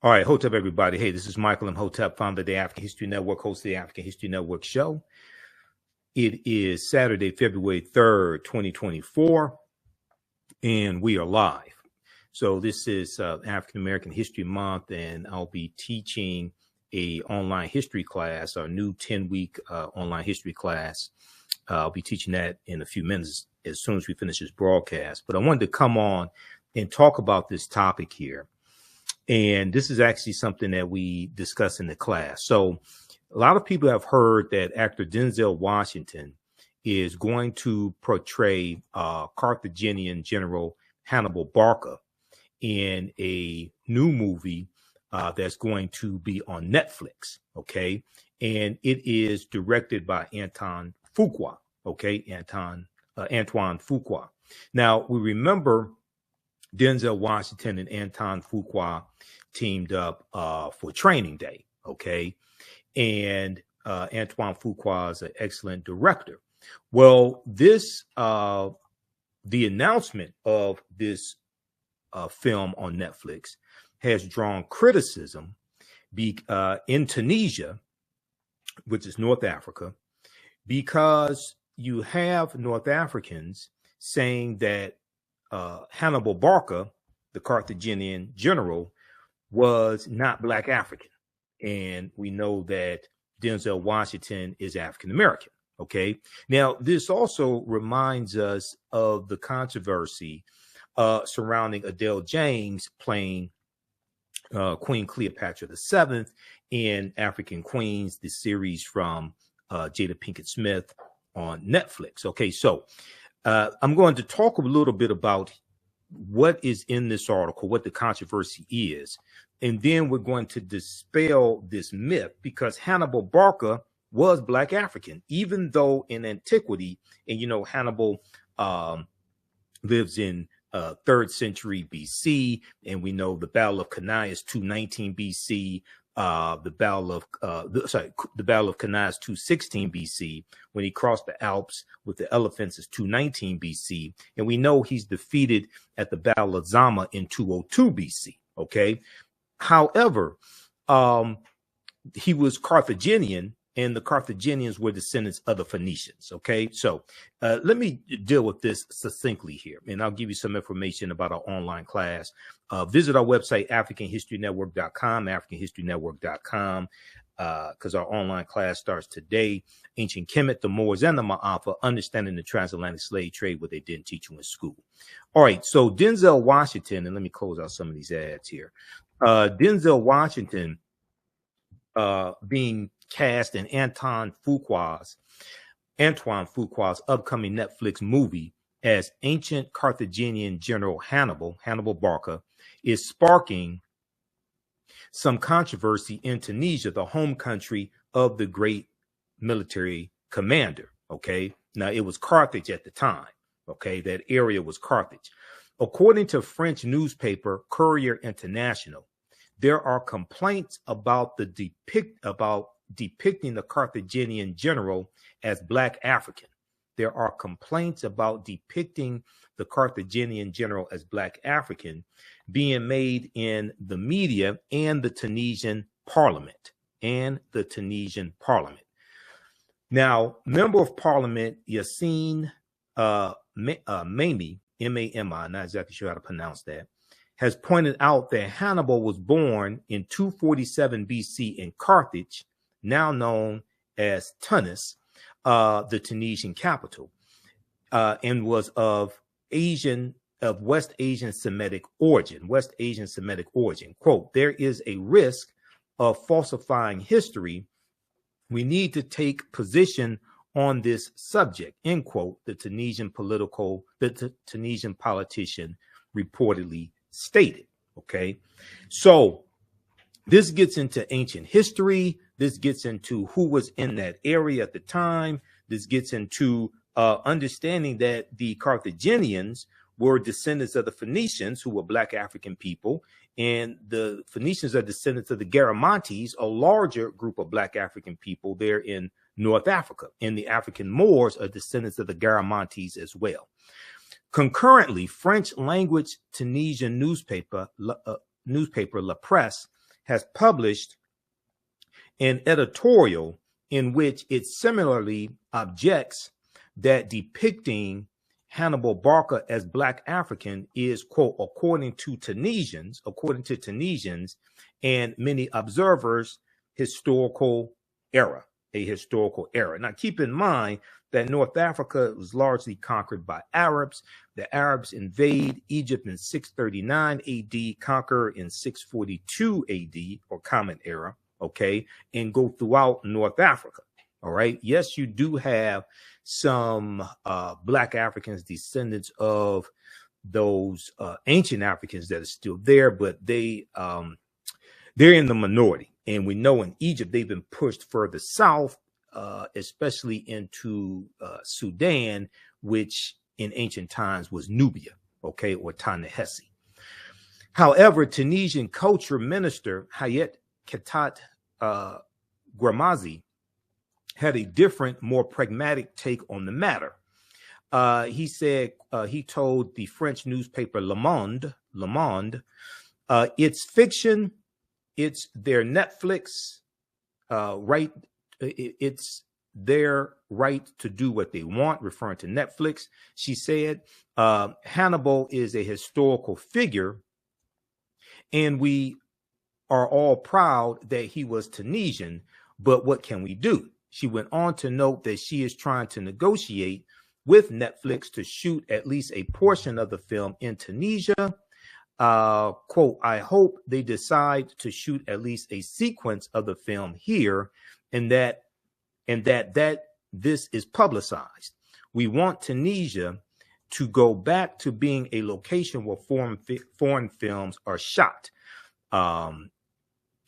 All right, hold up, everybody. Hey, this is Michael Imhotep, founder of the African History Network, host of the African History Network show. It is Saturday, February 3rd, 2024, and we are live. So this is African American History Month, and I'll be teaching a online history class, our new 10-week online history class. I'll be teaching that in a few minutes as soon as we finish this broadcast. But I wanted to come on and talk about this topic here. And this is actually something that we discuss in the class. So a lot of people have heard that actor Denzel Washington is going to portray Carthaginian General Hannibal Barca in a new movie that's going to be on Netflix. Okay. And it is directed by Antoine Fuqua. Okay. Antoine Fuqua. Now we remember Denzel Washington and Antoine Fuqua teamed up for Training Day, okay? And Antoine Fuqua is an excellent director. Well, this the announcement of this film on Netflix has drawn criticism in Tunisia, which is North Africa, because you have North Africans saying that Hannibal Barca, the Carthaginian general, was not Black African. And we know that Denzel Washington is African American. Okay. Now, this also reminds us of the controversy surrounding Adele James playing Queen Cleopatra VII in African Queens, the series from Jada Pinkett Smith on Netflix. Okay. So I'm going to talk a little bit about what is in this article, what the controversy is, and then we're going to dispel this myth, because Hannibal Barca was Black African, even though in antiquity, and you know, Hannibal lives in 3rd century BC, and we know the Battle of Cannae is 219 BC. The Battle of Cannae is 216 BC. When he crossed the Alps with the elephants is 219 BC. And we know he's defeated at the Battle of Zama in 202 BC. Okay. However, he was Carthaginian, and the Carthaginians were descendants of the Phoenicians. Okay. So let me deal with this succinctly here, and I'll give you some information about our online class. Visit our website, AfricanHistoryNetwork.com, AfricanHistoryNetwork.com, because our online class starts today. Ancient Kemet, the Moors, and the Ma'afa, understanding the transatlantic slave trade, what they didn't teach you in school. All right. So Denzel Washington, and let me close out some of these ads here. Denzel Washington being cast in Antoine Fuqua's upcoming Netflix movie as ancient Carthaginian General Hannibal Barca, is sparking some controversy in Tunisia, the home country of the great military commander. Okay. Now, it was Carthage at the time. Okay. That area was Carthage. According to French newspaper Courrier International, there are complaints about depicting the Carthaginian general as Black African. There are complaints about depicting the Carthaginian general as Black African being made in the media and the Tunisian parliament. Now, Member of Parliament Yassine Mami, M-A-M-I, not exactly sure how to pronounce that, has pointed out that Hannibal was born in 247 BC in Carthage, now known as Tunis, the Tunisian capital, and was of West Asian Semitic origin. Quote, there is a risk of falsifying history. We need to take position on this subject, end quote, the Tunisian politician reportedly stated. Okay. So this gets into ancient history. This gets into who was in that area at the time. This gets into understanding that the Carthaginians were descendants of the Phoenicians, who were Black African people, and the Phoenicians are descendants of the Garamantes, a larger group of Black African people there in North Africa, and the African Moors are descendants of the Garamantes as well. Concurrently, French language Tunisian newspaper La Presse has published an editorial in which it similarly objects that depicting Hannibal Barca as Black African is, quote, according to Tunisians and many observers, a historical error. Now, keep in mind that North Africa was largely conquered by Arabs. The Arabs invade Egypt in 639 AD, conquer in 642 AD, or Common Era, okay, and go throughout North Africa. All right. Yes, you do have some Black Africans, descendants of those ancient Africans that are still there, but they're in the minority. And we know in Egypt, they've been pushed further south, especially into Sudan, which in ancient times was Nubia, okay, or Ta-Nehesi. However, Tunisian culture minister Hayat Ketat Gramazi had a different, more pragmatic take on the matter. He said, he told the French newspaper Le Monde, it's fiction, it's their Netflix right, it's their right to do what they want, referring to Netflix. She said, Hannibal is a historical figure, and we are all proud that he was Tunisian, but what can we do? She went on to note that she is trying to negotiate with Netflix to shoot at least a portion of the film in Tunisia. Quote, I hope they decide to shoot at least a sequence of the film here, and that this is publicized. We want Tunisia to go back to being a location where foreign films are shot.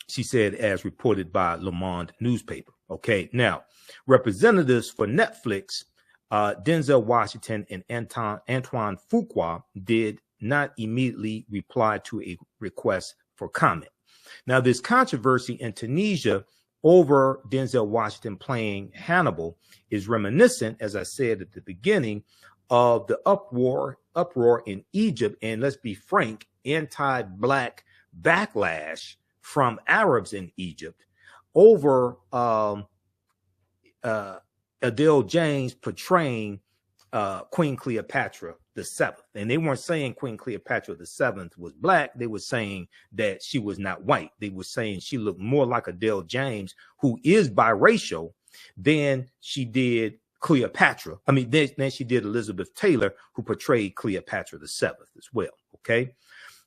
She said, as reported by Le Monde newspaper. Okay, now, representatives for Netflix, Denzel Washington and Antoine Fuqua, did not immediately reply to a request for comment. Now, this controversy in Tunisia over Denzel Washington playing Hannibal is reminiscent, as I said at the beginning, of the uproar in Egypt, and let's be frank, anti-Black backlash from Arabs in Egypt over Adele James portraying Queen Cleopatra VII. And they weren't saying Queen Cleopatra VII was Black. They were saying that she was not white. They were saying she looked more like Adele James, who is biracial, than she did Cleopatra. I mean, then she did Elizabeth Taylor, who portrayed Cleopatra VII as well. Okay.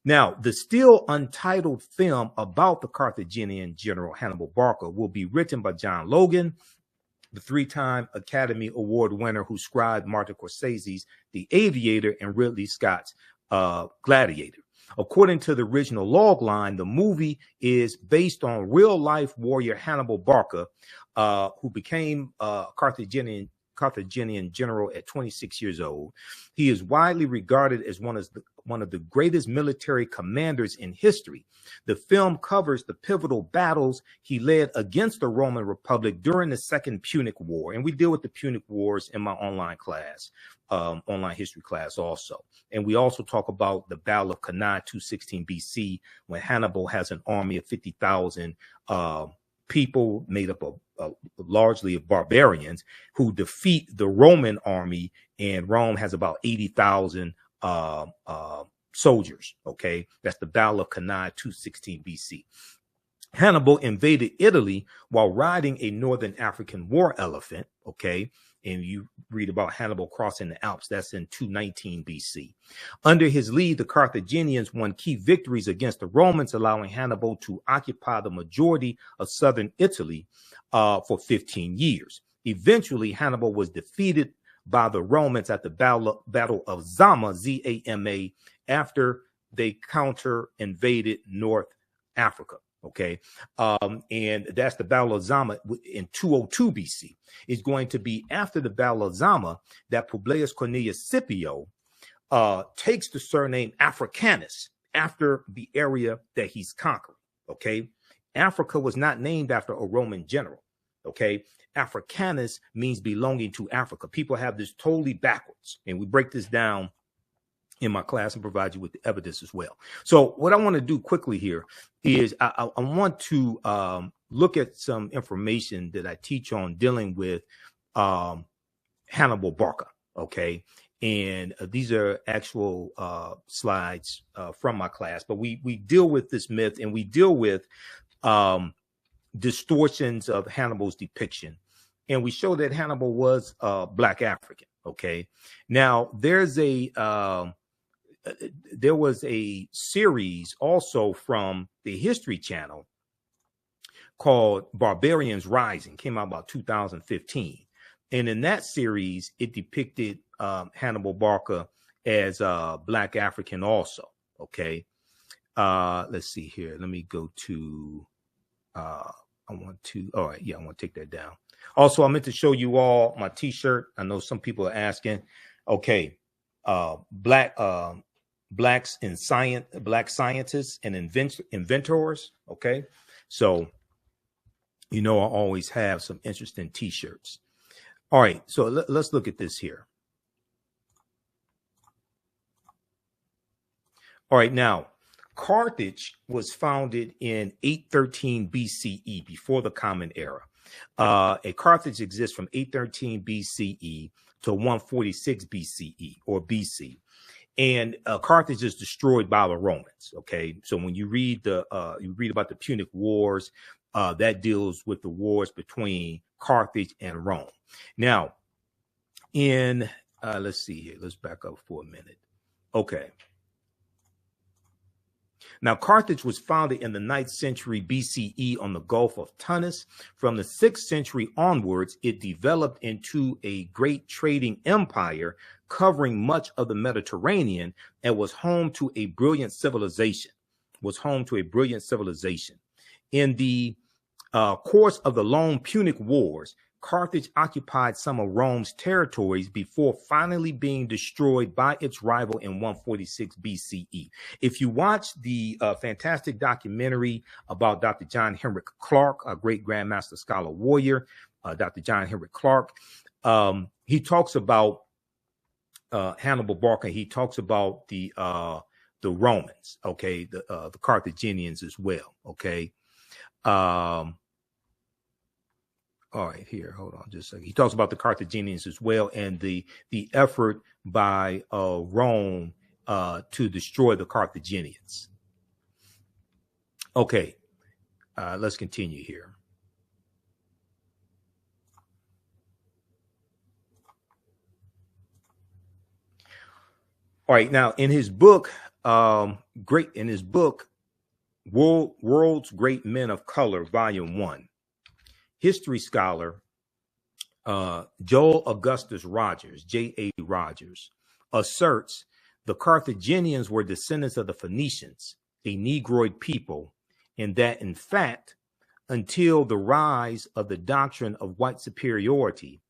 Now, the still untitled film about the Carthaginian general Hannibal Barca will be written by John Logan, the three-time Academy Award winner who scribed Martin Scorsese's The Aviator and Ridley Scott's Gladiator. According to the original logline, the movie is based on real-life warrior Hannibal Barca, who became Carthaginian general at 26 years old. He is widely regarded as one of the greatest military commanders in history. The film covers the pivotal battles he led against the Roman Republic during the Second Punic War. And we deal with the Punic Wars in my online class, online history class also. And we also talk about the Battle of Cannae 216 BC, when Hannibal has an army of 50,000 people made up of largely of barbarians who defeat the Roman army, and Rome has about 80,000 soldiers. Okay, that's the Battle of Cannae 216 BC. Hannibal invaded Italy while riding a northern African war elephant. Okay, and you read about Hannibal crossing the Alps. That's in 219 BC. Under his lead, the Carthaginians won key victories against the Romans, allowing Hannibal to occupy the majority of southern Italy for 15 years. Eventually, Hannibal was defeated by the Romans at the Battle of Zama, Z-A-M-A, after they counter-invaded North Africa. Okay, and that's the Battle of Zama in 202 BC. It's going to be after the Battle of Zama that Publius Cornelius Scipio takes the surname Africanus after the area that he's conquering. Okay, Africa was not named after a Roman general. Okay, Africanus means belonging to Africa. People have this totally backwards, and we break this down in my class and provide you with the evidence as well. So what I want to do quickly here is I want to look at some information that I teach on dealing with Hannibal Barca. Okay. And these are actual slides from my class, but we deal with this myth, and we deal with distortions of Hannibal's depiction. And we show that Hannibal was Black African. Okay. Now there was a series also from the History Channel called Barbarians Rising, came out about 2015. And in that series, it depicted Hannibal Barca as Black African also. Okay. Let's see here. Let me go to, all right. Yeah, I want to take that down. Also, I meant to show you all my t-shirt. I know some people are asking. Okay. Blacks in science, Black scientists and inventors. Okay. So, I always have some interesting t-shirts. All right. So let's look at this here. All right. Now, Carthage was founded in 813 BCE, before the Common Era. A Carthage exists from 813 BCE to 146 BCE or BC. And Carthage is destroyed by the Romans. Okay. So when you read about the Punic Wars, that deals with the wars between Carthage and Rome. Now, let's see here. Let's back up for a minute. Okay. Now, Carthage was founded in the 9th century BCE on the Gulf of Tunis. From the 6th century onwards, it developed into a great trading empire covering much of the Mediterranean and was home to a brilliant civilization. In the course of the long Punic Wars, Carthage occupied some of Rome's territories before finally being destroyed by its rival in 146 BCE. If you watch the fantastic documentary about Dr. John Henrik Clarke, a great Grandmaster Scholar Warrior, Dr. John Henrik Clarke, he talks about Hannibal Barca. He talks about the Romans, okay, the Carthaginians as well, okay. All right, here, hold on just a second. He talks about the Carthaginians as well, and the effort by Rome to destroy the Carthaginians. Okay, let's continue here. All right, now in his book, World's Great Men of Color, Volume 1, history scholar Joel Augustus Rogers, J.A. Rogers, asserts the Carthaginians were descendants of the Phoenicians, a Negroid people, and that, in fact, until the rise of the doctrine of white superiority,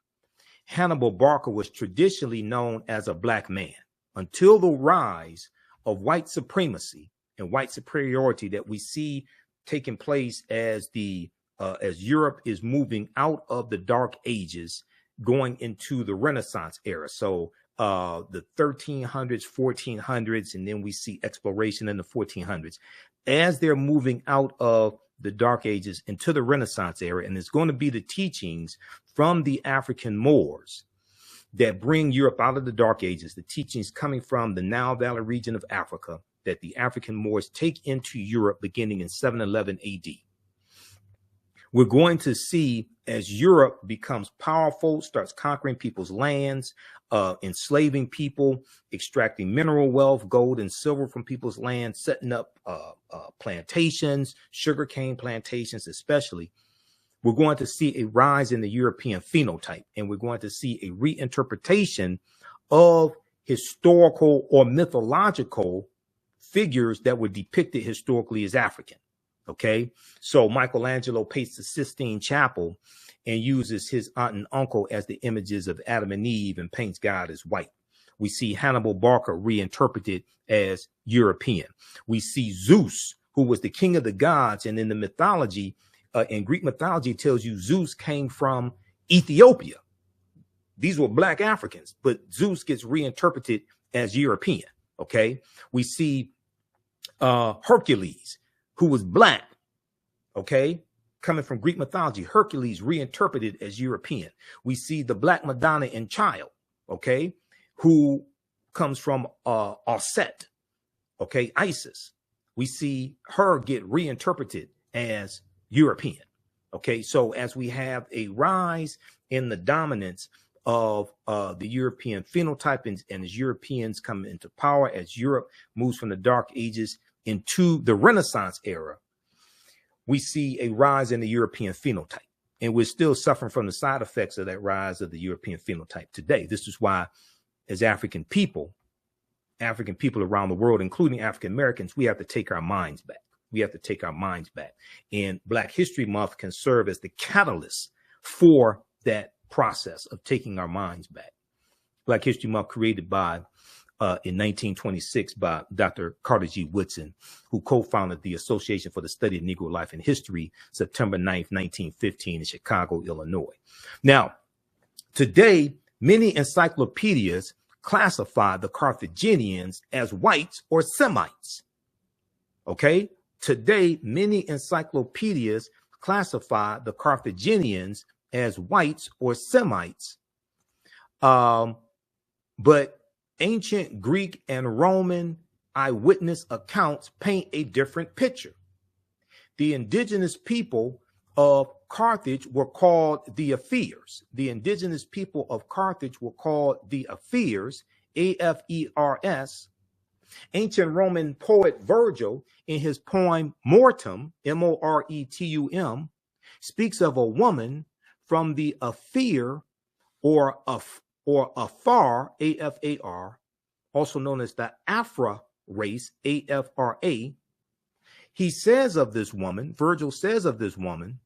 Hannibal Barca was traditionally known as a Black man. Until the rise of white supremacy and white superiority that we see taking place as Europe is moving out of the Dark Ages, going into the Renaissance era. So the 1300s, 1400s, and then we see exploration in the 1400s. As they're moving out of the Dark Ages into the Renaissance era, and it's going to be the teachings from the African Moors that bring Europe out of the Dark Ages, the teachings coming from the Nile Valley region of Africa that the African Moors take into Europe beginning in 711 AD. We're going to see as Europe becomes powerful, starts conquering people's lands, enslaving people, extracting mineral wealth, gold and silver from people's lands, setting up plantations, sugarcane plantations especially. We're going to see a rise in the European phenotype, and we're going to see a reinterpretation of historical or mythological figures that were depicted historically as African. Okay, so Michelangelo paints the Sistine Chapel and uses his aunt and uncle as the images of Adam and Eve and paints God as white. We see Hannibal Barca reinterpreted as European. We see Zeus, who was the king of the gods, and in the mythology, in Greek mythology, it tells you Zeus came from Ethiopia. These were Black Africans, but Zeus gets reinterpreted as European. Okay. We see Hercules, who was black. Okay. Coming from Greek mythology, Hercules reinterpreted as European. We see the Black Madonna and Child, okay, who comes from Osset, okay, Isis. We see her get reinterpreted as European. Okay, so as we have a rise in the dominance of the European phenotype and as Europeans come into power, as Europe moves from the Dark Ages into the Renaissance era, we see a rise in the European phenotype. And we're still suffering from the side effects of that rise of the European phenotype today. This is why, as African people around the world, including African Americans, we have to take our minds back. We have to take our minds back. And Black History Month can serve as the catalyst for that process of taking our minds back. Black History Month created by in 1926 by Dr. Carter G. Woodson, who co-founded the Association for the Study of Negro Life and History, September 9th, 1915 in Chicago, Illinois. Now, today, many encyclopedias classify the Carthaginians as whites or Semites. Okay? Today, many encyclopedias classify the Carthaginians as whites or Semites. But ancient Greek and Roman eyewitness accounts paint a different picture. The indigenous people of Carthage were called the Afirs. The indigenous people of Carthage were called the Afirs, A-F-E-R-S. Ancient Roman poet Virgil, in his poem Mortem, M-O-R-E-T-U-M, speaks of a woman from the Afir or Afar, A-F-A-R, also known as the Afra race, A-F-R-A. He says of this woman, Virgil says of this woman,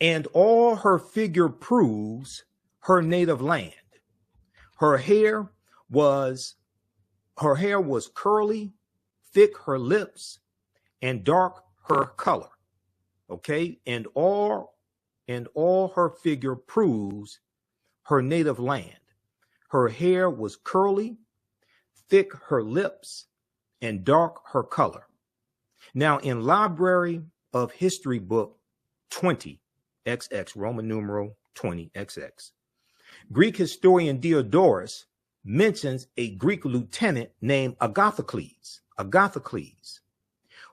and all her figure proves her native land. Her hair was curly, thick her lips, and dark her color. Okay, and all her figure proves her native land. Her hair was curly, thick her lips, and dark her color. Now, in Library of History book 20, XX, Roman numeral 20XX, Greek historian Diodorus mentions a Greek lieutenant named Agathocles,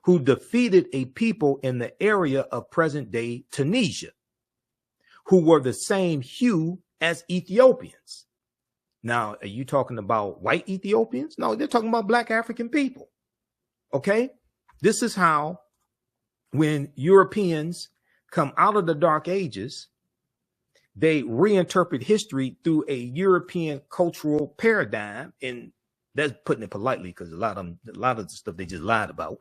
who defeated a people in the area of present-day Tunisia, who were the same hue as Ethiopians. Now, are you talking about white Ethiopians? No, they're talking about Black African people. Okay? This is how, when Europeans come out of the Dark Ages, they reinterpret history through a European cultural paradigm, and that's putting it politely because a lot of the stuff they just lied about.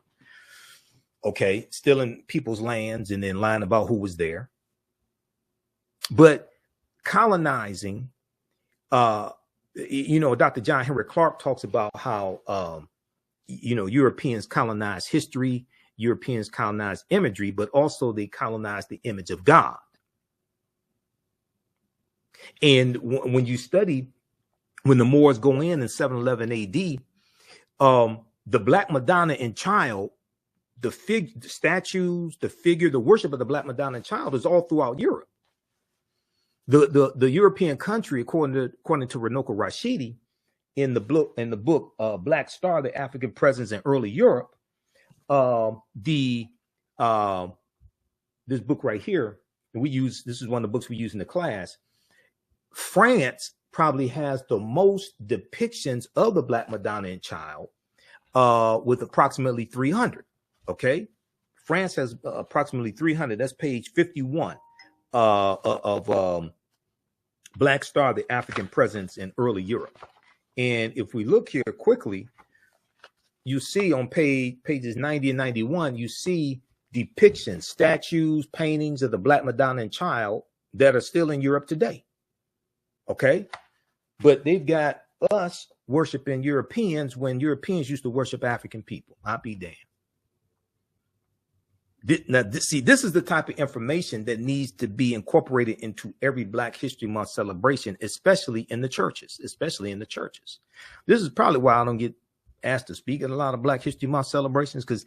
Okay, stealing people's lands and then lying about who was there. But colonizing, Dr. John Henry Clark talks about how, Europeans colonized history, Europeans colonized imagery, but also they colonized the image of God. And when you study, when the Moors go in 711 AD, the Black Madonna and Child, the statues, the figure, the worship of the Black Madonna and Child is all throughout Europe. The European country, according to Runoko Rashidi, in the book Black Star: The African Presence in Early Europe, this book right here, and this is one of the books we use in the class. France probably has the most depictions of the Black Madonna and Child, with approximately 300. Okay, France has approximately 300. That's page 51 of Black Star: The African Presence in Early Europe. And if we look here quickly, you see on pages 90 and 91, you see depictions, statues, paintings of the Black Madonna and Child that are still in Europe today. Okay, but they've got us worshiping Europeans when Europeans used to worship African people. I'll be damned. See, this is the type of information that needs to be incorporated into every Black History Month celebration, especially in the churches. This is probably why I don't get asked to speak at a lot of Black History Month celebrations, because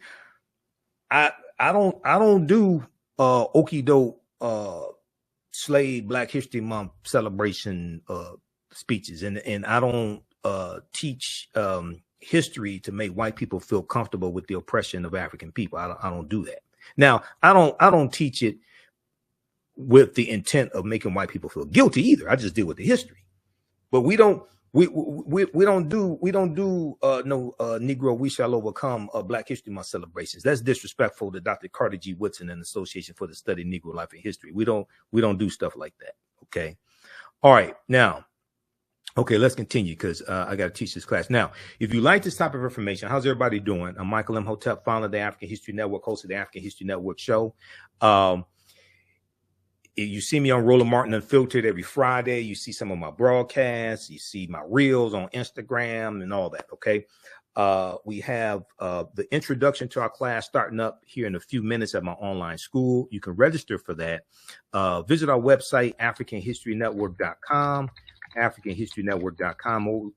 I don't do okie doke slave Black History Month celebration speeches, and I don't teach history to make white people feel comfortable with the oppression of African people. I don't do that. Now, I don't teach it with the intent of making white people feel guilty either. I just deal with the history. But we don't do no Negro We Shall Overcome Black History Month celebrations. That's disrespectful to Dr. Carter G. Woodson and the Association for the Study of Negro Life and History. We don't do stuff like that. Okay. All right. Now, okay, let's continue, because I got to teach this class. Now, if you like this type of information, how's everybody doing? I'm Michael Imhotep, founder of the African History Network, host of the African History Network show. You see me on Roland Martin Unfiltered every Friday. You see some of my broadcasts. You see my reels on Instagram and all that, okay? We have the introduction to our class starting up here in a few minutes at my online school. You can register for that. Visit our website, AfricanHistoryNetwork.com. AfricanHistoryNetwork.com,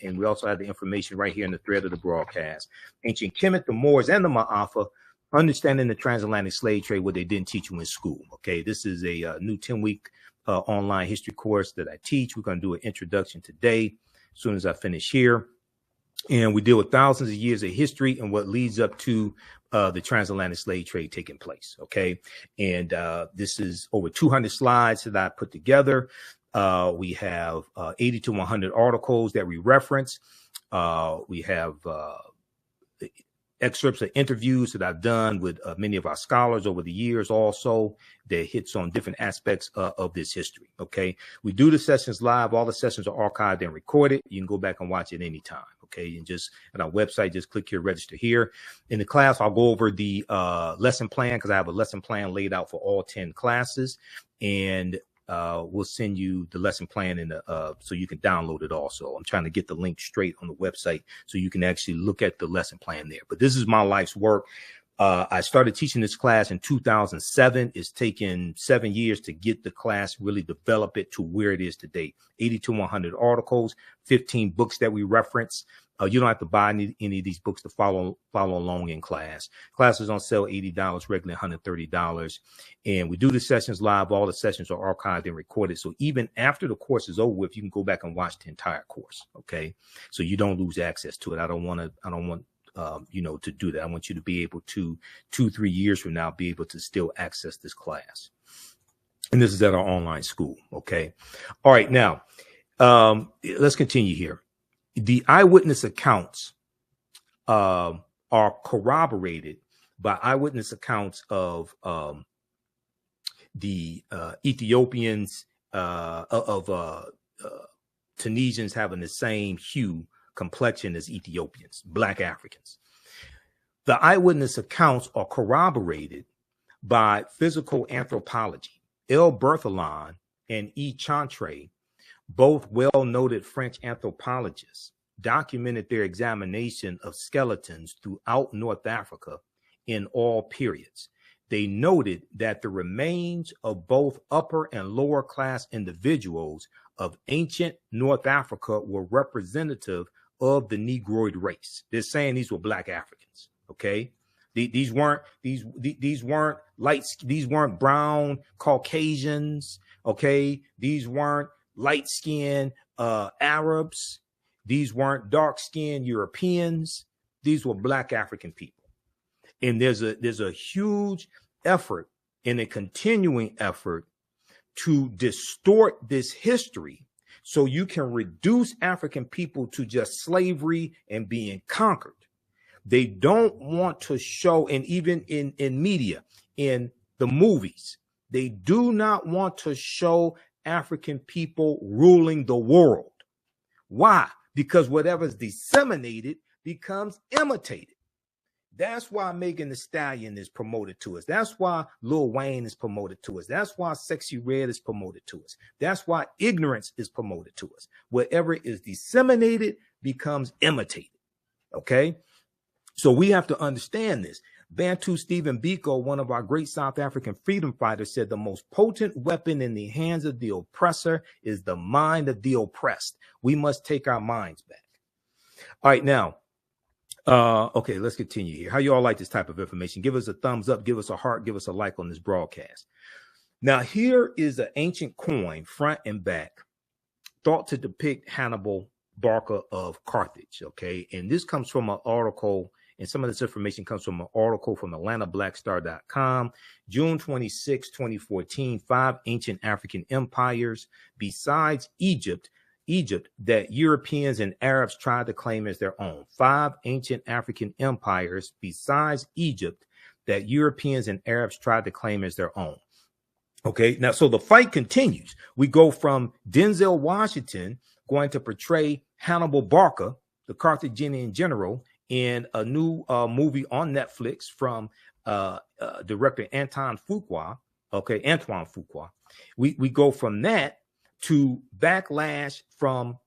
and we also have the information right here in the thread of the broadcast. Ancient Kemet, the Moors, and the Ma'afa, understanding the transatlantic slave trade, what they didn't teach you in school. Okay, this is a new 10-week online history course that I teach. We're going to do an introduction today as soon as I finish here. And we deal with thousands of years of history and what leads up to the transatlantic slave trade taking place. Okay, and this is over 200 slides that I put together. We have 80 to 100 articles that we reference. We have excerpts of interviews that I've done with many of our scholars over the years also that hits on different aspects of this history. Okay, we do the sessions live. All the sessions are archived and recorded. You can go back and watch it anytime. Okay, and just at our website, just click here, register here. In the class, I'll go over the lesson plan, because I have a lesson plan laid out for all 10 classes, and we'll send you the lesson plan in the, so you can download it also. I'm trying to get the link straight on the website so you can actually look at the lesson plan there. But this is my life's work. I started teaching this class in 2007. It's taken 7 years to get the class, really develop it to where it is today. 80 to 100 articles, 15 books that we reference. You don't have to buy any of these books to follow along in class. Classes on sale $80, regularly $130. And we do the sessions live. All the sessions are archived and recorded. So even after the course is over with, you can go back and watch the entire course. Okay. So you don't lose access to it. I don't want to do that. I want you to be able to 2-3 years from now, be able to still access this class. And this is at our online school. Okay. All right. Now, let's continue here. The eyewitness accounts are corroborated by eyewitness accounts of the Ethiopians, Tunisians having the same hue, complexion as Ethiopians, Black Africans. The eyewitness accounts are corroborated by physical anthropology. L. Berthelon and E. Chantre, both well-noted French anthropologists, documented their examination of skeletons throughout North Africa in all periods. They noted that the remains of both upper and lower class individuals of ancient North Africa were representative of the Negroid race. They're saying these were Black Africans. Okay, these weren't brown Caucasians. Okay, these weren't light-skinned Arabs. These weren't dark-skinned Europeans. These were Black African people. And there's a huge effort and a continuing effort to distort this history so you can reduce African people to just slavery and being conquered. They don't want to show, and even in media, in the movies, they do not want to show African people ruling the world. Why? Because whatever's disseminated becomes imitated. That's why Megan Thee Stallion is promoted to us. That's why Lil Wayne is promoted to us. That's why Sexy Red is promoted to us. That's why ignorance is promoted to us. Whatever is disseminated becomes imitated. Okay? So we have to understand this. Bantu Stephen Biko, one of our great South African freedom fighters, said the most potent weapon in the hands of the oppressor is the mind of the oppressed. We must take our minds back. All right, now, okay, let's continue here. How you all like this type of information? Give us a thumbs up, give us a heart, give us a like on this broadcast. Now, here is an ancient coin, front and back, thought to depict Hannibal Barca of Carthage, okay? And this comes from an article, and some of this information comes from an article from AtlantaBlackStar.com, June 26, 2014, 5 ancient African empires besides Egypt that Europeans and Arabs tried to claim as their own. 5 ancient African empires besides Egypt that Europeans and Arabs tried to claim as their own. Okay, now, so the fight continues. We go from Denzel Washington going to portray Hannibal Barca, the Carthaginian general, in a new movie on Netflix from director Antoine Fuqua. Okay, Antoine Fuqua. We go from that to backlash from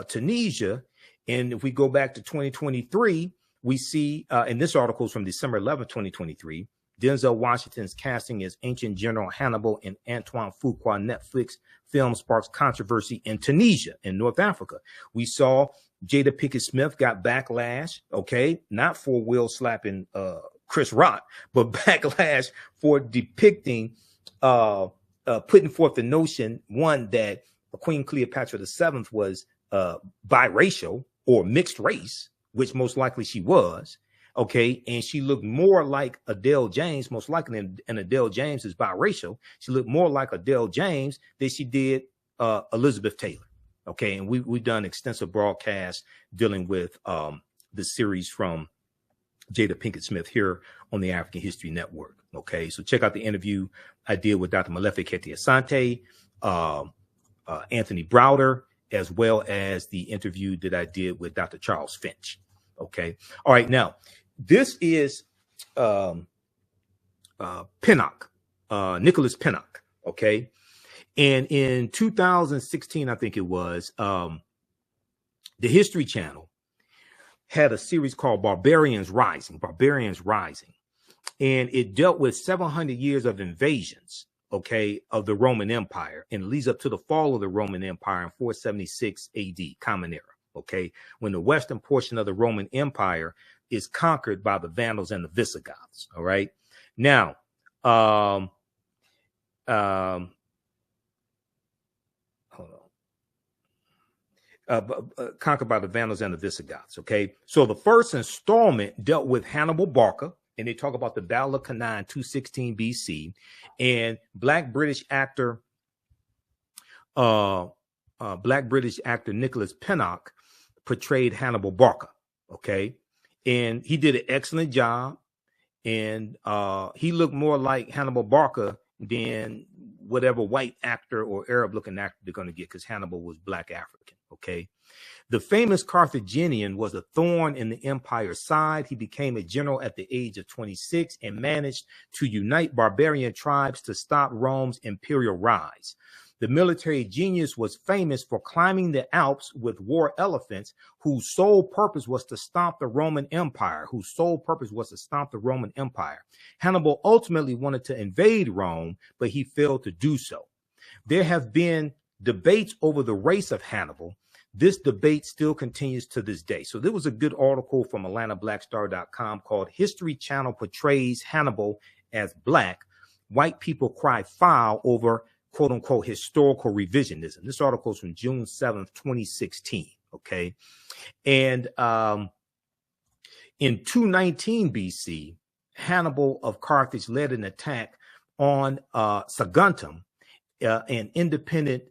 Tunisia. And if we go back to 2023, we see, and this article is from December 11, 2023, Denzel Washington's casting as ancient General Hannibal in Antoine Fuqua Netflix film sparks controversy in Tunisia, in North Africa. We saw Jada Pinkett Smith got backlash, okay, not for Will slapping Chris Rock, but backlash for depicting, putting forth the notion, one, that Queen Cleopatra VII was biracial or mixed race, which most likely she was. Okay, and she looked more like Adele James, most likely, and Adele James is biracial. She looked more like Adele James than she did Elizabeth Taylor. Okay, and we've done extensive broadcasts dealing with the series from Jada Pinkett Smith here on the African History Network. Okay, so check out the interview I did with Dr. Malefe Kete Asante, Anthony Browder, as well as the interview that I did with Dr. Charles Finch. Okay, all right, now, this is Pinnock, Nicholas Pinnock, okay? And in 2016, I think it was, the History Channel had a series called Barbarians Rising, and it dealt with 700 years of invasions, okay, of the Roman Empire, and it leads up to the fall of the Roman Empire in 476 AD, Common Era, okay, when the western portion of the Roman Empire is conquered by the Vandals and the Visigoths. All right. Now, hold on. Conquered by the Vandals and the Visigoths. Okay. So the first installment dealt with Hannibal Barca, and they talk about the Battle of Cannae in 216 BC, and Black British actor Nicholas Pinnock portrayed Hannibal Barca. Okay. And he did an excellent job. And he looked more like Hannibal Barca than whatever white actor or Arab looking actor they're going to get, because Hannibal was Black African. Okay. The famous Carthaginian was a thorn in the empire's side. He became a general at the age of 26 and managed to unite barbarian tribes to stop Rome's imperial rise. The military genius was famous for climbing the Alps with war elephants, whose sole purpose was to stomp the Roman Empire, Hannibal ultimately wanted to invade Rome, but he failed to do so. There have been debates over the race of Hannibal. This debate still continues to this day. So there was a good article from AtlantaBlackStar.com called History Channel Portrays Hannibal as Black. White people cry foul over quote unquote historical revisionism. This article is from June 7th, 2016. Okay. And in 219 BC, Hannibal of Carthage led an attack on Saguntum, an independent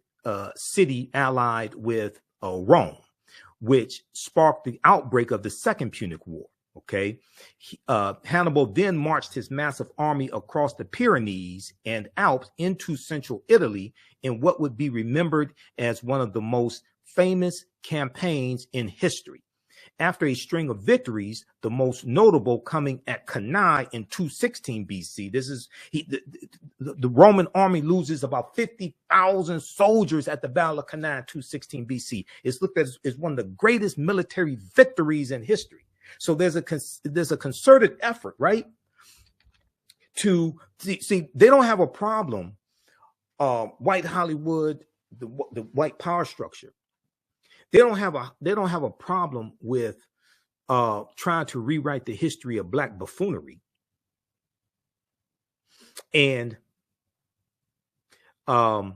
city allied with Rome, which sparked the outbreak of the Second Punic War. Okay. Hannibal then marched his massive army across the Pyrenees and Alps into central Italy in what would be remembered as one of the most famous campaigns in history. After a string of victories, the most notable coming at Cannae in 216 BC. This is the Roman army loses about 50,000 soldiers at the Battle of Cannae in 216 BC. It's looked at as one of the greatest military victories in history. So there's a concerted effort, right, to see they don't have a problem. White Hollywood, the white power structure, they don't have a problem with trying to rewrite the history of black buffoonery and have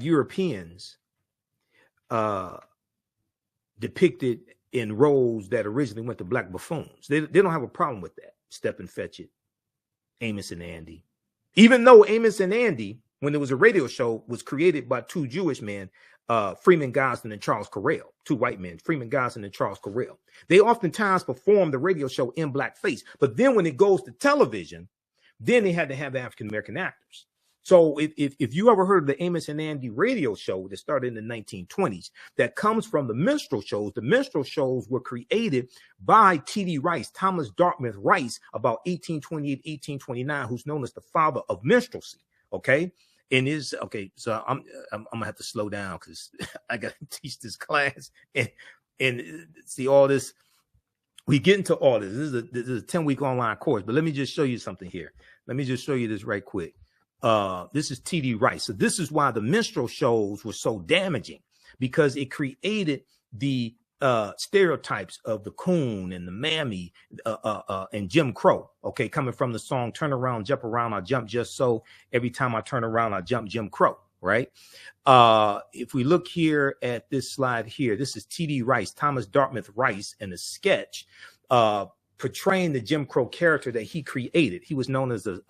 Europeans depicted in roles that originally went to black buffoons. They don't have a problem with that. Step and Fetch It, Amos and Andy. Even though Amos and Andy, when there was a radio show, was created by two Jewish men, Freeman Gosden and Charles Correll, two white men, Freeman Gosden and Charles Correll. They oftentimes perform the radio show in blackface. But then when it goes to television, then they had to have African-American actors. So if you ever heard of the Amos and Andy radio show that started in the 1920s, that comes from the minstrel shows. The minstrel shows were created by T.D. Rice, Thomas Dartmouth Rice, about 1828, 1829, who's known as the father of minstrelsy. Okay. And so I'm gonna have to slow down because I gotta teach this class and see all this. We get into all this. This is a 10-week online course, but let me just show you something here. Let me just show you this right quick. This is T.D. Rice. So this is why the minstrel shows were so damaging, because it created the stereotypes of the coon and the mammy and Jim Crow. Okay, coming from the song "Turn Around, Jump Around, I Jump Just So." Every time I turn around, I jump Jim Crow. Right. If we look here at this slide here, this is T.D. Rice, Thomas Dartmouth Rice, in a sketch portraying the Jim Crow character that he created. He was known as a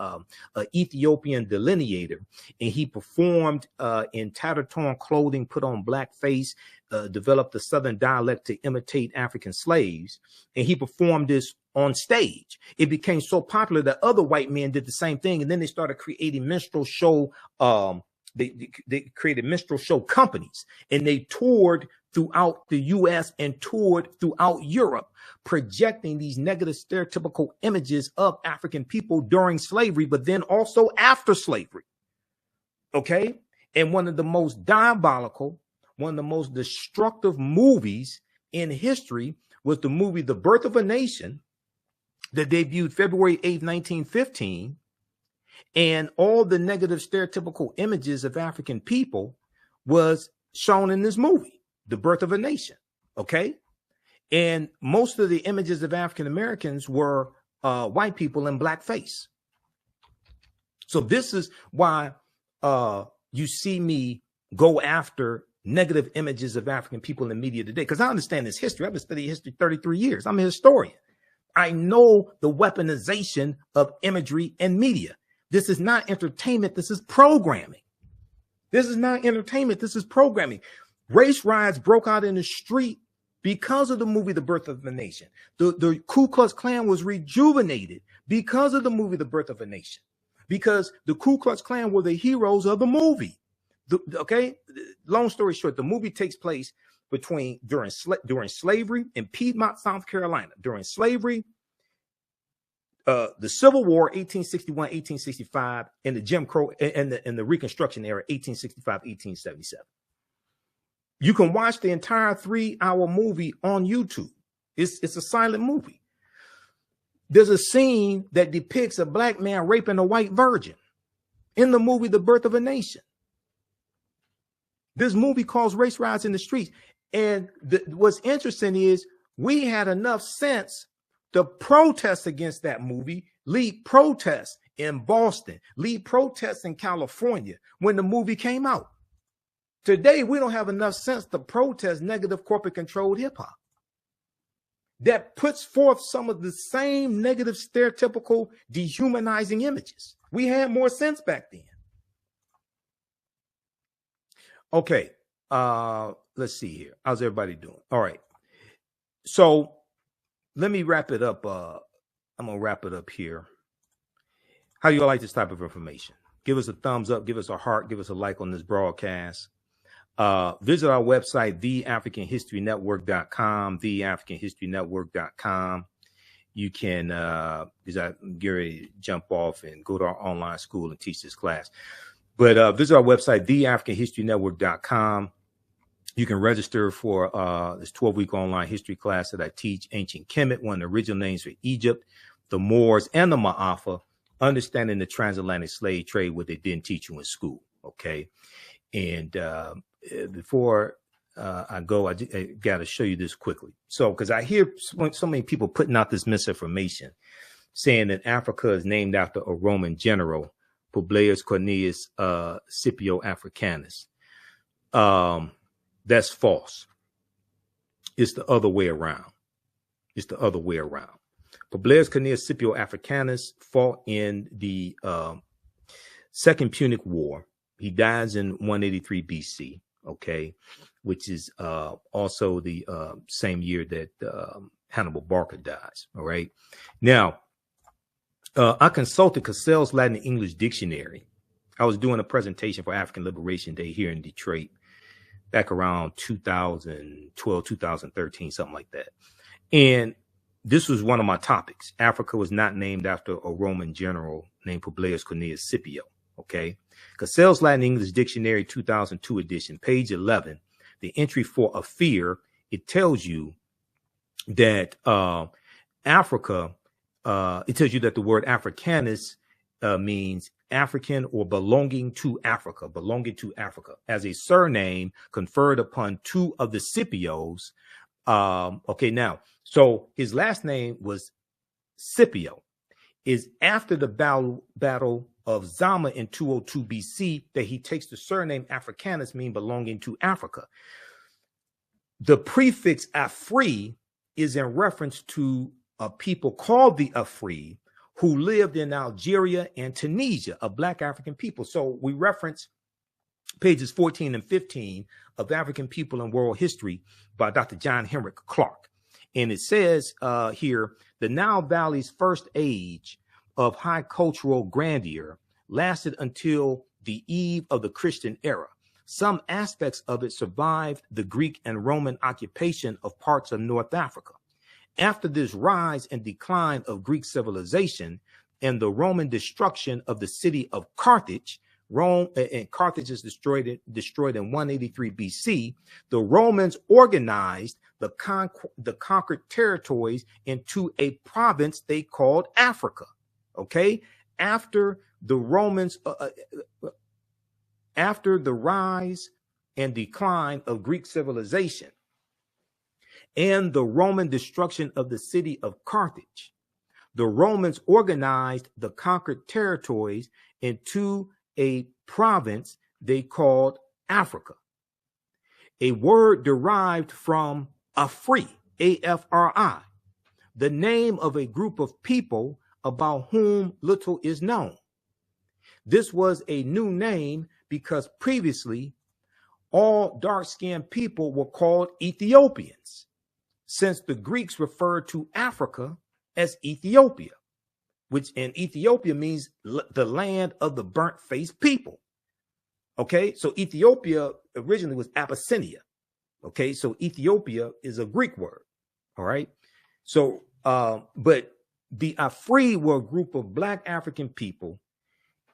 Ethiopian delineator, and he performed in tattered torn clothing, put on blackface, developed a Southern dialect to imitate African slaves, and he performed this on stage. It became so popular that other white men did the same thing, and then they started creating minstrel show. They created minstrel show companies, and they toured throughout the U.S. and toured throughout Europe, projecting these negative stereotypical images of African people during slavery, but then also after slavery. Okay. And one of the most diabolical, one of the most destructive movies in history was the movie The Birth of a Nation, that debuted February 8th, 1915. And all the negative stereotypical images of African people was shown in this movie, The Birth of a Nation. Okay. And most of the images of African Americans were white people in blackface. So this is why you see me go after negative images of African people in the media today, because I understand this history. I've been studying history 33 years. I'm a historian. I know the weaponization of imagery and media. This is not entertainment. This is programming. This is not entertainment. This is programming. Race riots broke out in the street because of the movie The Birth of a Nation. The Ku Klux Klan was rejuvenated because of the movie The Birth of a Nation, because the Ku Klux Klan were the heroes of the movie. Okay, long story short, the movie takes place during slavery in Piedmont, South Carolina, during slavery, the Civil War, 1861, 1865, and the Jim Crow and the Reconstruction era, 1865, 1877. You can watch the entire 3-hour movie on YouTube. It's a silent movie. There's a scene that depicts a black man raping a white virgin in the movie The Birth of a Nation. This movie caused race riots in the streets. And what's interesting is we had enough sense to protest against that movie, lead protests in Boston, lead protests in California when the movie came out. Today, we don't have enough sense to protest negative corporate controlled hip hop that puts forth some of the same negative, stereotypical, dehumanizing images. We had more sense back then. Okay, let's see here. How's everybody doing? All right. So let me wrap it up. I'm going to wrap it up here. How do you like this type of information? Give us a thumbs up, give us a heart, give us a like on this broadcast. Visit our website, theafricanhistorynetwork.com, theafricanhistorynetwork.com. You can, because I'm getting ready to jump off and go to our online school and teach this class. But visit our website, theafricanhistorynetwork.com. You can register for this 12-week online history class that I teach, Ancient Kemet, one of the original names for Egypt, the Moors, and the Ma'afa, understanding the transatlantic slave trade, what they didn't teach you in school. Okay. And before I go, I got to show you this quickly. So, because I hear so many people putting out this misinformation saying that Africa is named after a Roman general, Publius Cornelius Scipio Africanus. That's false. It's the other way around. It's the other way around. Publius Cornelius Scipio Africanus fought in the Second Punic War. He dies in 183 BC, okay, which is also the same year that Hannibal Barca dies, all right? Now, I consulted Cassell's Latin and English Dictionary. I was doing a presentation for African Liberation Day here in Detroit back around 2012, 2013, something like that. And this was one of my topics. Africa was not named after a Roman general named Publius Cornelius Scipio, okay? Cassell's Latin and English Dictionary 2002 edition, page 11, the entry for a fear, it tells you that Africa, it tells you that the word Africanus means African or belonging to Africa, as a surname conferred upon two of the Scipios. Okay, now, so his last name was Scipio. Is after the battle of Zama in 202 BC that he takes the surname Africanus, mean belonging to Africa. The prefix Afri is in reference to a people called the Afri who lived in Algeria and Tunisia, a Black African people. So we reference pages 14 and 15 of African People in World History by Dr. John Henrik Clarke. And it says here, the Nile Valley's first age of high cultural grandeur lasted until the eve of the Christian era. Some aspects of it survived the Greek and Roman occupation of parts of North Africa. After this rise and decline of Greek civilization and the Roman destruction of the city of Carthage, Carthage is destroyed in 183 BC. The Romans organized the conquered territories into a province they called Africa. Okay, after the Romans, after the rise and decline of Greek civilization and the Roman destruction of the city of Carthage, the Romans organized the conquered territories into a province they called Africa, a word derived from Afri, A-F-R-I, the name of a group of people about whom little is known. This was a new name because previously all dark-skinned people were called Ethiopians, since the Greeks referred to Africa as Ethiopia, which in Ethiopia means the land of the burnt-faced people. Okay, so Ethiopia originally was Abyssinia. Okay, so Ethiopia is a Greek word. All right, so but the Afri were a group of Black African people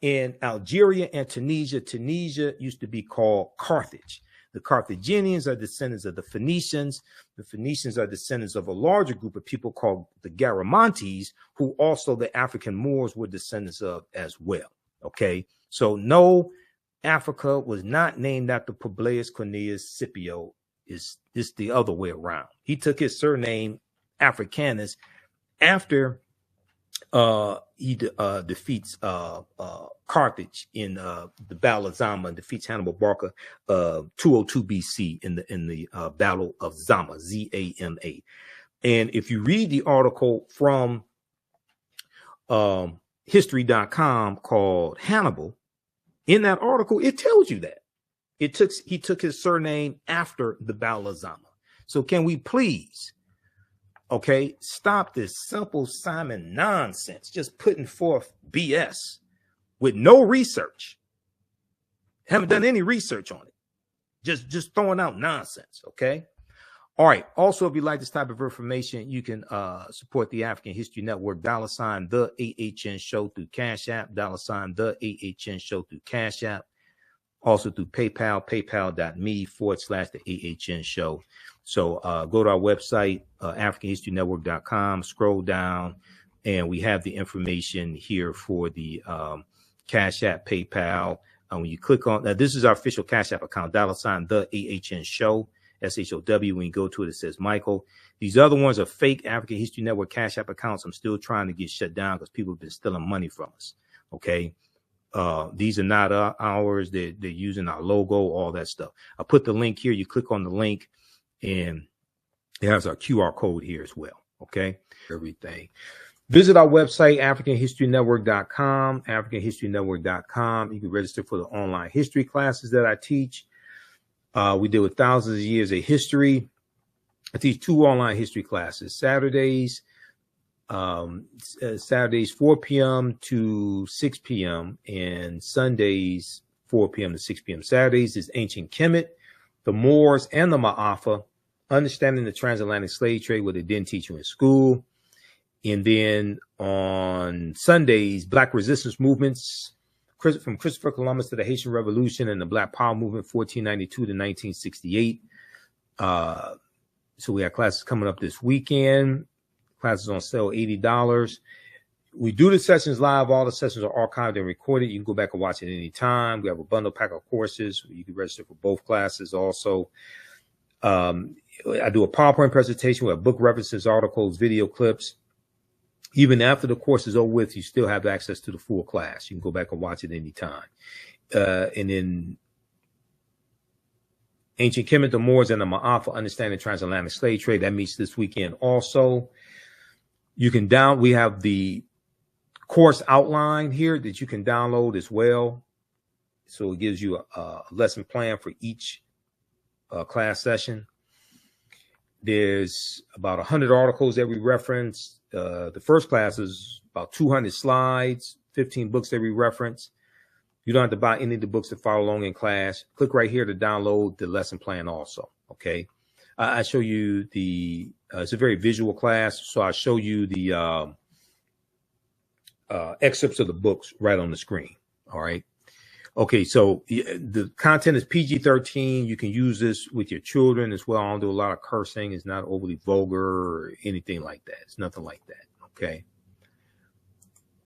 in Algeria and Tunisia. Tunisia used to be called Carthage. The Carthaginians are descendants of the Phoenicians. The Phoenicians are descendants of a larger group of people called the Garamantes, who also the African Moors were descendants of as well. Okay, so no, Africa was not named after Publius Cornelius Scipio. It's the other way around. He took his surname Africanus after he defeats Carthage in the Battle of Zama and defeats Hannibal Barca 202 BC in the Battle of Zama, Z-A-M-A. And if you read the article from history.com called Hannibal, in that article, it tells you that he took his surname after the Battle of Zama. So can we please, okay, stop this simple Simon nonsense, just putting forth BS with no research. Haven't done any research on it. Just throwing out nonsense, okay? All right. Also, if you like this type of information, you can support the African History Network, $ the AHN Show through Cash App, $ the AHN Show through Cash App. Also through PayPal, paypal.me/the AHN Show. So go to our website, AfricanHistoryNetwork.com, scroll down, And we have the information here for the Cash App, PayPal. When you click on that, this is our official Cash App account, $ the AHN show, SHOW. When you go to it, it says Michael. These other ones are fake African History Network Cash App accounts. I'm still trying to get shut down because people have been stealing money from us. Okay. These are not ours. They're using our logo, all that stuff. I put the link here. You click on the link and it has our QR code here as well. Okay. Everything. Visit our website, AfricanHistoryNetwork.com, AfricanHistoryNetwork.com. You can register for the online history classes that I teach. We deal with thousands of years of history. I teach 2 online history classes, Saturdays 4 p.m. to 6 p.m. and Sundays 4 p.m. to 6 p.m. Saturdays is Ancient Kemet, the Moors, and the Ma'afa, understanding the transatlantic slave trade, what they didn't teach you in school. And then on Sundays, Black resistance movements, from Christopher Columbus to the Haitian Revolution and the Black Power movement, 1492 to 1968. So we have classes coming up this weekend. Classes on sale, $80. We do the sessions live. All the sessions are archived and recorded. You can go back and watch it any time. We have a bundle pack of courses. You can register for both classes also. I do a PowerPoint presentation with book references, articles, video clips. Even after the course is over with, you still have access to the full class. You can go back and watch it anytime. And then Ancient Kemet, the Moors, and the Ma'afa, understanding transatlantic slave trade. That meets this weekend also. You can we have the course outline here that you can download as well. So it gives you a lesson plan for each class session. There's about 100 articles that we reference. The first class is about 200 slides, 15 books that we reference. You don't have to buy any of the books to follow along in class. Click right here to download the lesson plan also. Okay. I show you the, it's a very visual class. So I show you the excerpts of the books right on the screen. All right. Okay. So the content is PG-13. You can use this with your children as well. I don't do a lot of cursing. It's not overly vulgar or anything like that. It's nothing like that. Okay.